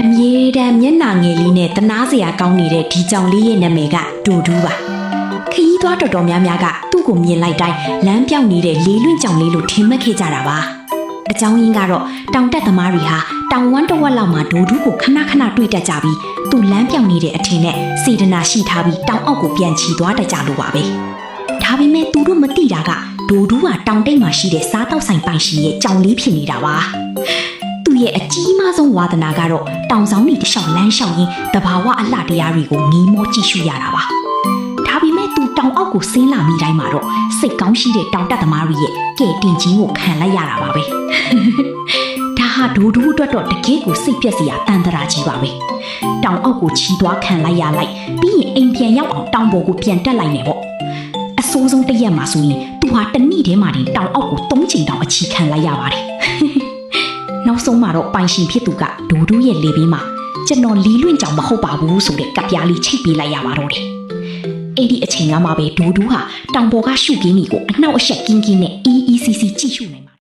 အမြဲတမ်းမျက်နှာငယ်လေးနဲ့တနာစရာကောင်းနေတဲ့ဒီကြောင်လေးရဲ့နာမည်ကဒိုဒူးပါခရီးသွားတော်တော်များများကသူ့ကိုမြင်လိုက်တိုင်းလမ်းပြောင်းနေတဲ့လေးလွင့်ကြောင်လေးလို့ထင်မှတ်ခဲ့ကြတာပါအကြောင်းရင်းကတော့တောင်တက်သမားတွေဟာတောင်ဝမ်းတစ်ဝက်လောက်မှာဒိုဒူးကိုခဏခဏတွေ့တတ်ကြပြီးသူ့လမ်းပြောင်းနေတဲ့အထင်နဲ့စေတနာရှိထားပြီးတောင်အောက်ကိုပြန်ချီသွားတတ်ကြလို့ပါပဲဒါပေမဲ့သူတို့မသိတာကဒိုဒူးဟာတောင်တိတ်မှာရှိတဲ့စားတောက်ဆိုင်ပိုင်ရှင်ရဲ့ကြောင်လေးဖြစ်နေတာပါသူ့ရဲ့အကြီးမားဆုံးဝါသနာကတော့တောင်ဆောင်တွေတစ်လျှောက်လမ်းလျှောက်ရင်းတဘာဝအလှတရားတွေကိုငီးမောကြည့်ရှုရတာပါဒါပေမဲ့သူတောင်အောက်ကိုဆင်းလာမိတိုင်းမှာတော့စိတ်ကောင်းရှိတဲ့တောင်တက်သမားတွေရဲ့ကဲတင်ခြင်းကိုခံလိုက်ရတာပါပဲဒါဟာဒိုဒူးအတွက်တော့တကယ်ကိုစိတ်ပြက်စရာတန်တရာကြီးပါပဲတောင်အောက်ကိုချီသွားခံလိုက်ရလိုက်ပြီးရင်အိမ်ပြန်ရောက်အောင်တောင်ပေါ်ကိုပြန်တက်လိုက်နေပေါ့အဆိုးဆုံးတစ်ရက်မှာဆိုရင်သူဟာတနေ့တည်းမှာတင်တောင်အောက်ကို3ချိန်တောင်အချီခံလိုက်ရပါတယ်နောက်ဆုံးမှာတော့ပိုင်ရှင်ဖြစ်သူကဒိုဒူးရဲ့လေဘေးမှာကျွန်တော်လီလွင့်ကြောင်မဟုတ်ပါဘူးဆိုတဲ့ကပ်ပြားလေးချိတ်ပေးလိုက်ရပါတော့တယ်အဲ့ဒီအချိန်ကမှပဲဒိုဒူးဟာတောင်ပေါ်ကရှုခင်းကြီးကိုအနှောက်အယှက်ကင်းကင်းနဲ့အီးအီးစီစီကြည့်ရှုနေ